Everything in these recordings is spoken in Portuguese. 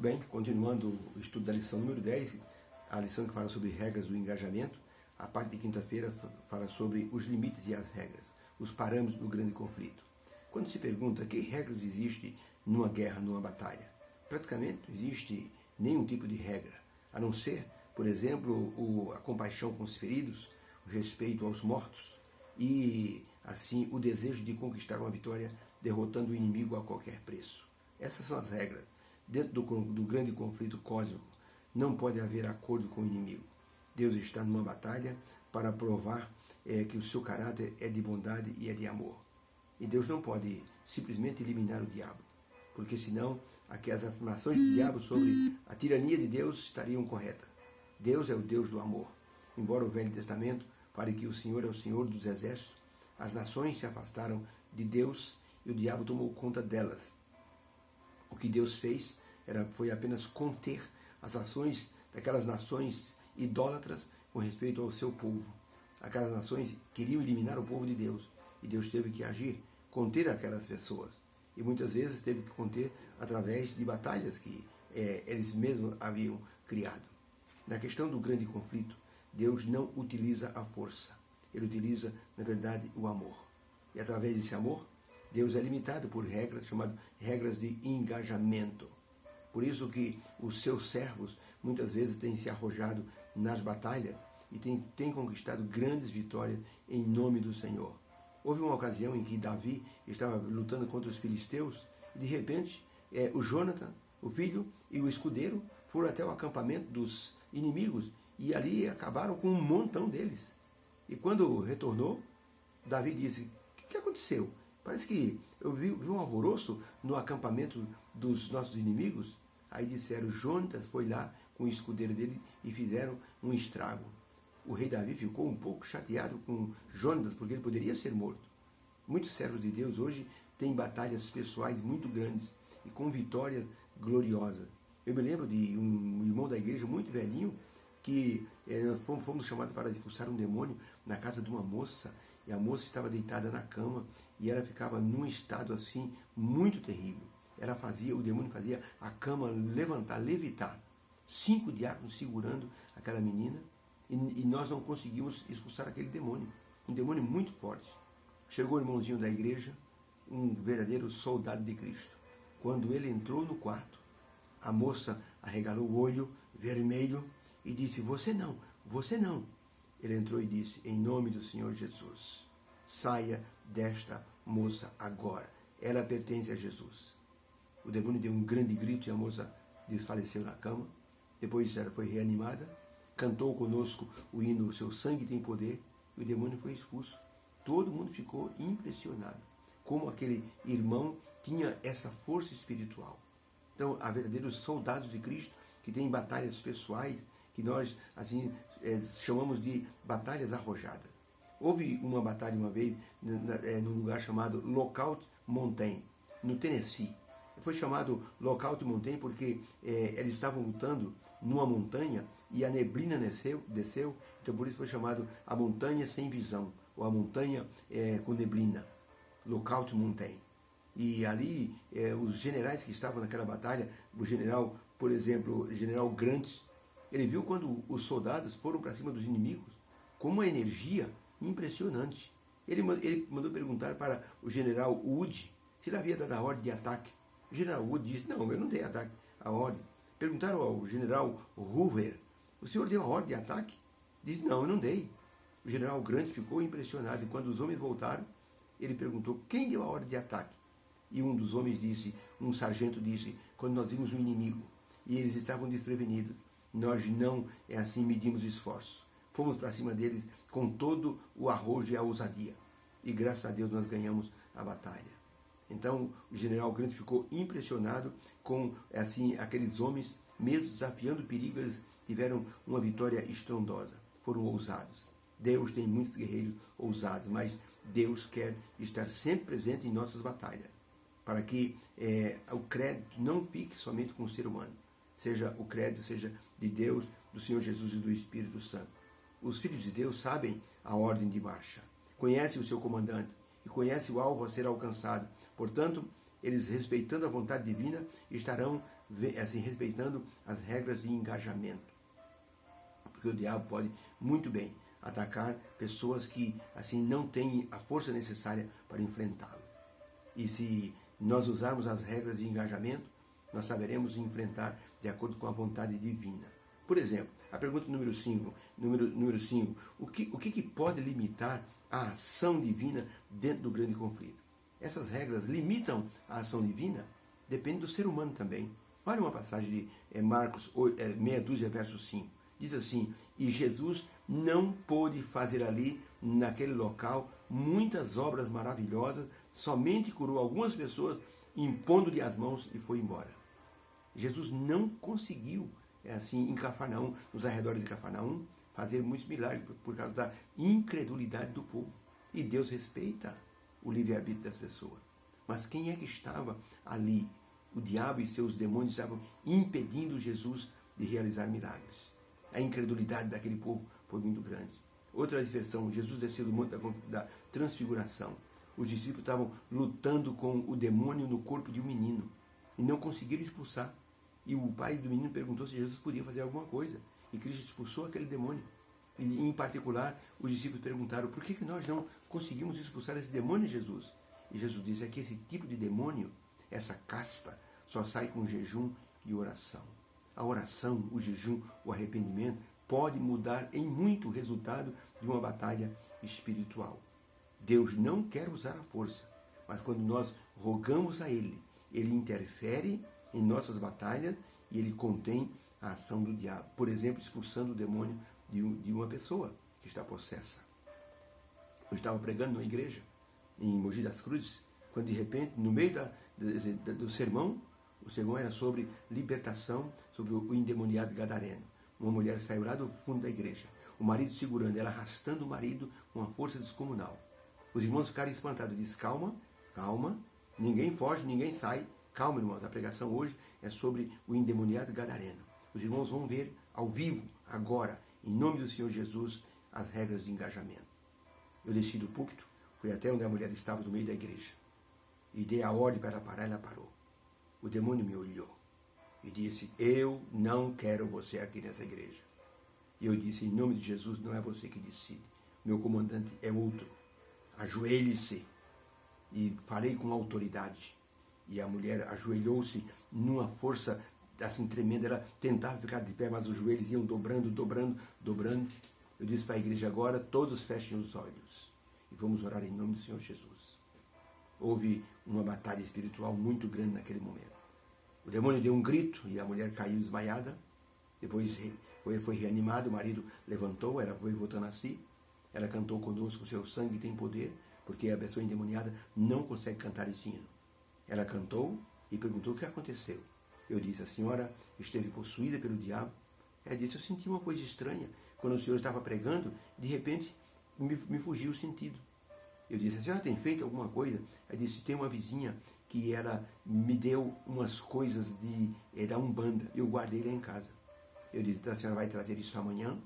Muito bem, continuando o estudo da lição número 10, a lição que fala sobre regras do engajamento. A parte de quinta-feira fala sobre os limites e as regras, os parâmetros do grande conflito. Quando se pergunta que regras existem numa guerra, numa batalha, praticamente não existe nenhum tipo de regra, a não ser, por exemplo, a compaixão com os feridos, o respeito aos mortos e, assim, o desejo de conquistar uma vitória derrotando o inimigo a qualquer preço. Essas são as regras. Dentro do grande conflito cósmico, não pode haver acordo com o inimigo. Deus está numa batalha para provar que o seu caráter é de bondade e é de amor. E Deus não pode simplesmente eliminar o diabo, porque senão as afirmações do diabo sobre a tirania de Deus estariam corretas. Deus é o Deus do amor. Embora o Velho Testamento fale que o Senhor é o Senhor dos exércitos, as nações se afastaram de Deus e o diabo tomou conta delas. O que Deus fez foi apenas conter as ações daquelas nações idólatras com respeito ao seu povo. Aquelas nações queriam eliminar o povo de Deus e Deus teve que agir, conter aquelas pessoas. E muitas vezes teve que conter através de batalhas que eles mesmos haviam criado. Na questão do grande conflito, Deus não utiliza a força. Ele utiliza, na verdade, o amor. E através desse amor, Deus é limitado por regras chamadas regras de engajamento. Por isso que os seus servos muitas vezes têm se arrojado nas batalhas e têm conquistado grandes vitórias em nome do Senhor. Houve uma ocasião em que Davi estava lutando contra os filisteus e de repente o Jonathan, o filho e o escudeiro foram até o acampamento dos inimigos e ali acabaram com um montão deles. E quando retornou, Davi disse: "O que aconteceu? Parece que eu vi um alvoroço no acampamento dos nossos inimigos." Aí disseram: Jonatas foi lá com o escudeiro dele e fizeram um estrago. O rei Davi ficou um pouco chateado com Jonatas, porque ele poderia ser morto. Muitos servos de Deus hoje têm batalhas pessoais muito grandes e com vitórias gloriosas. Eu me lembro de um irmão da igreja muito velhinho que fomos chamados para expulsar um demônio na casa de uma moça, e a moça estava deitada na cama e ela ficava num estado assim muito terrível. O demônio fazia a cama levantar, levitar. 5 diáconos segurando aquela menina e nós não conseguimos expulsar aquele demônio. Um demônio muito forte. Chegou o irmãozinho da igreja, um verdadeiro soldado de Cristo. Quando ele entrou no quarto, a moça arregalou o olho vermelho e disse: "Você não, você não." Ele entrou e disse: "Em nome do Senhor Jesus, saia desta moça agora. Ela pertence a Jesus." O demônio deu um grande grito e a moça desfaleceu na cama. Depois ela foi reanimada, cantou conosco o hino "O seu sangue tem poder", e o demônio foi expulso. Todo mundo ficou impressionado como aquele irmão tinha essa força espiritual. Então, há verdadeiros soldados de Cristo que têm batalhas pessoais que nós assim chamamos de batalhas arrojadas. Houve uma batalha uma vez num lugar chamado Lookout Mountain, no Tennessee. Foi chamado Lookout Mountain porque eles estavam lutando numa montanha e a neblina desceu, então por isso foi chamado a montanha sem visão, ou a montanha com neblina, Lookout Mountain. E ali os generais que estavam naquela batalha, o general, por exemplo, o general Grant, ele viu quando os soldados foram para cima dos inimigos com uma energia impressionante. Ele mandou perguntar para o general Wood se ele havia dado a ordem de ataque. O general Wood disse: "Não, eu não dei a ordem." Perguntaram ao general Hoover: "O senhor deu a ordem de ataque?" Disse: "Não, eu não dei." O general Grant ficou impressionado e quando os homens voltaram, ele perguntou: "Quem deu a ordem de ataque?" E um dos homens disse, um sargento disse: "Quando nós vimos um inimigo e eles estavam desprevenidos, nós não medimos esforço. Fomos para cima deles com todo o arrojo e a ousadia. E graças a Deus nós ganhamos a batalha." Então o general Grant ficou impressionado com aqueles homens, mesmo desafiando o perigo, eles tiveram uma vitória estrondosa, foram ousados. Deus tem muitos guerreiros ousados, mas Deus quer estar sempre presente em nossas batalhas, para que o crédito não fique somente com o ser humano, seja o crédito seja de Deus, do Senhor Jesus e do Espírito Santo. Os filhos de Deus sabem a ordem de marcha, conhecem o seu comandante e conhecem o alvo a ser alcançado. Portanto, Eles, respeitando a vontade divina, estarão assim, respeitando as regras de engajamento. Porque o diabo pode muito bem atacar pessoas que assim não têm a força necessária para enfrentá-lo. E se nós usarmos as regras de engajamento, nós saberemos enfrentar de acordo com a vontade divina. Por exemplo, a pergunta número 5, o que pode limitar a ação divina dentro do grande conflito? Essas regras limitam a ação divina? Depende do ser humano também. Olha uma passagem de Marcos 6, verso 5. Diz assim: e Jesus não pôde fazer ali, naquele local, muitas obras maravilhosas, somente curou algumas pessoas, impondo-lhe as mãos e foi embora. Jesus não conseguiu, assim, em Cafarnaum, nos arredores de Cafarnaum, fazer muitos milagres por causa da incredulidade do povo. E Deus respeita o livre-arbítrio das pessoas. Mas quem é que estava ali? O diabo e seus demônios estavam impedindo Jesus de realizar milagres. A incredulidade daquele povo foi muito grande. Outra expressão, Jesus desceu do monte da transfiguração. Os discípulos estavam lutando com o demônio no corpo de um menino e não conseguiram expulsar. E o pai do menino perguntou se Jesus podia fazer alguma coisa. E Cristo expulsou aquele demônio. E, em particular, os discípulos perguntaram: por que nós não conseguimos expulsar esse demônio, Jesus? E Jesus disse: é que esse tipo de demônio, essa casta, só sai com jejum e oração. A oração, o jejum, o arrependimento pode mudar em muito o resultado de uma batalha espiritual. Deus não quer usar a força, mas quando nós rogamos a Ele, Ele interfere em nossas batalhas e Ele contém a ação do diabo. Por exemplo, expulsando o demônio de uma pessoa que está possessa. Eu estava pregando numa igreja em Mogi das Cruzes, quando de repente, no meio do sermão, o sermão era sobre libertação, sobre o endemoniado gadareno. Uma mulher saiu lá do fundo da igreja, o marido segurando ela, arrastando o marido com uma força descomunal. Os irmãos ficaram espantados, disse: calma, calma, ninguém foge, ninguém sai. Calma, irmãos, a pregação hoje é sobre o endemoniado gadareno. Os irmãos vão ver ao vivo, agora, em nome do Senhor Jesus, as regras de engajamento. Eu desci do púlpito, fui até onde a mulher estava no meio da igreja e dei a ordem para ela parar, ela parou. O demônio me olhou e disse: eu não quero você aqui nessa igreja. E eu disse: em nome de Jesus, não é você que decide. Meu comandante é outro. Ajoelhe-se. E falei com autoridade. E a mulher ajoelhou-se numa força assim tremenda. Ela tentava ficar de pé, mas os joelhos iam dobrando, dobrando, dobrando. Eu disse para a igreja agora: todos fechem os olhos e vamos orar em nome do Senhor Jesus. Houve uma batalha espiritual muito grande naquele momento. O demônio deu um grito e a mulher caiu desmaiada. Depois foi reanimada, o marido levantou, ela foi voltando a si. Ela cantou conosco: seu sangue tem poder, porque a pessoa endemoniada não consegue cantar esse hino. Ela cantou e perguntou o que aconteceu. Eu disse: a senhora esteve possuída pelo diabo. Ela disse: eu senti uma coisa estranha. Quando o senhor estava pregando, de repente me fugiu o sentido. Eu disse: a senhora tem feito alguma coisa? Ela disse: tem uma vizinha que ela me deu umas coisas da Umbanda. Eu guardei lá em casa. Eu disse: a senhora vai trazer isso amanhã?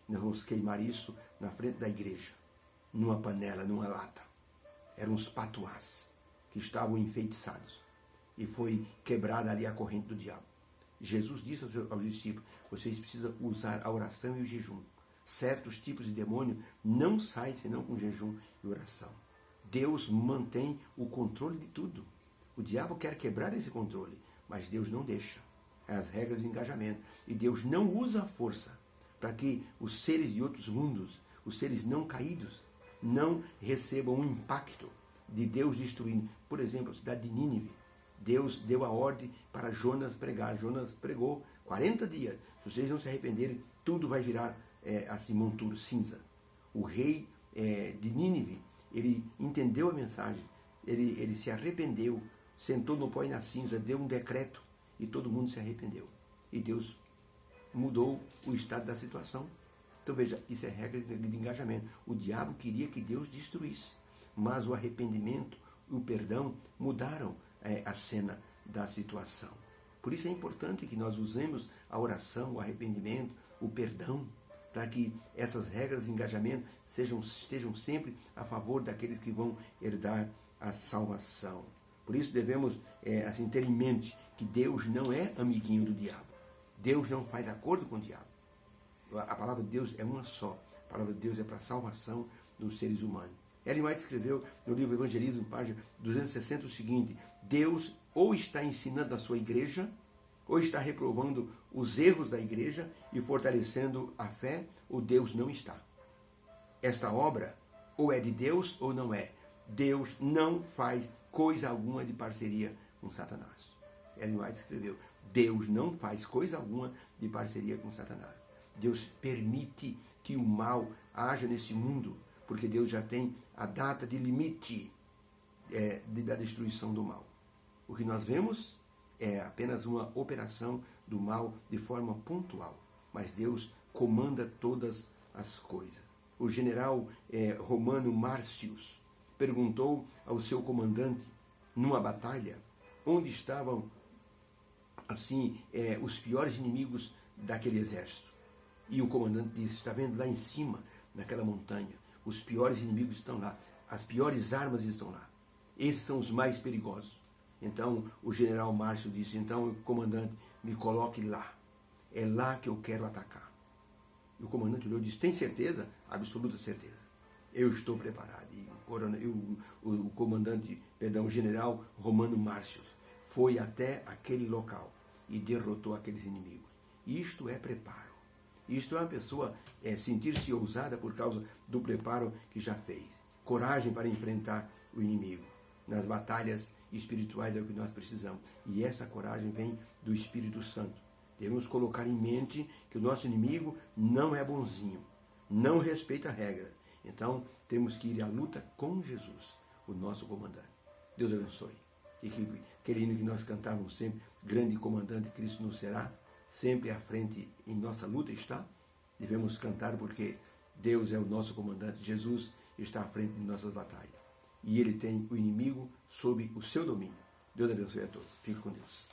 Nós vamos queimar isso na frente da igreja, numa panela, numa lata. Eram uns patuás que estavam enfeitiçados. E foi quebrada ali a corrente do diabo. Jesus disse aos discípulos: vocês precisam usar a oração e o jejum. Certos tipos de demônio não saem senão com jejum e oração. Deus mantém o controle de tudo. O diabo quer quebrar esse controle, mas Deus não deixa. É as regras de engajamento. E Deus não usa a força para que os seres de outros mundos, os seres não caídos, não recebam um impacto de Deus destruindo. Por exemplo, a cidade de Nínive. Deus deu a ordem para Jonas pregar. Jonas pregou 40 dias. Se vocês não se arrependerem, tudo vai virar assim, monturo, cinza. O rei de Nínive, ele entendeu a mensagem, ele se arrependeu, sentou no pó e na cinza, deu um decreto e todo mundo se arrependeu. E Deus mudou o estado da situação. Então veja, isso é regra de engajamento. O diabo queria que Deus destruísse, mas o arrependimento e o perdão mudaram a cena da situação. Por isso é importante que nós usemos a oração, o arrependimento, o perdão, para que essas regras de engajamento estejam sempre a favor daqueles que vão herdar a salvação. Por isso devemos assim, ter em mente que Deus não é amiguinho do diabo. Deus não faz acordo com o diabo. A palavra de Deus é uma só. A palavra de Deus é para a salvação dos seres humanos. Ellen White escreveu no livro Evangelismo, página 260, o seguinte: Deus ou está ensinando a sua igreja, ou está reprovando os erros da igreja e fortalecendo a fé, ou Deus não está. Esta obra ou é de Deus ou não é. Deus não faz coisa alguma de parceria com Satanás. Ellen White escreveu: Deus não faz coisa alguma de parceria com Satanás. Deus permite que o mal haja nesse mundo, porque Deus já tem a data de limite da destruição do mal. O que nós vemos é apenas uma operação do mal de forma pontual, mas Deus comanda todas as coisas. O general romano Március perguntou ao seu comandante, numa batalha, onde estavam assim os piores inimigos daquele exército. E o comandante disse: está vendo lá em cima, naquela montanha, os piores inimigos estão lá, as piores armas estão lá. Esses são os mais perigosos. Então o general Márcio disse: então, comandante, me coloque lá. É lá que eu quero atacar. E o comandante olhou e disse: tem certeza? Absoluta certeza. Eu estou preparado. E o general romano Márcio foi até aquele local e derrotou aqueles inimigos. Isto é preparo. Isto é uma pessoa sentir-se ousada por causa do preparo que já fez. Coragem para enfrentar o inimigo. Nas batalhas espirituais é o que nós precisamos. E essa coragem vem do Espírito Santo. Devemos colocar em mente que o nosso inimigo não é bonzinho, não respeita a regra. Então, temos que ir à luta com Jesus, o nosso comandante. Deus abençoe. E que aquele hino que nós cantávamos sempre, grande comandante Cristo nos será, sempre à frente em nossa luta está. Devemos cantar porque Deus é o nosso comandante, Jesus está à frente de nossas batalhas. E Ele tem o inimigo sob o seu domínio. Deus abençoe a todos. Fique com Deus.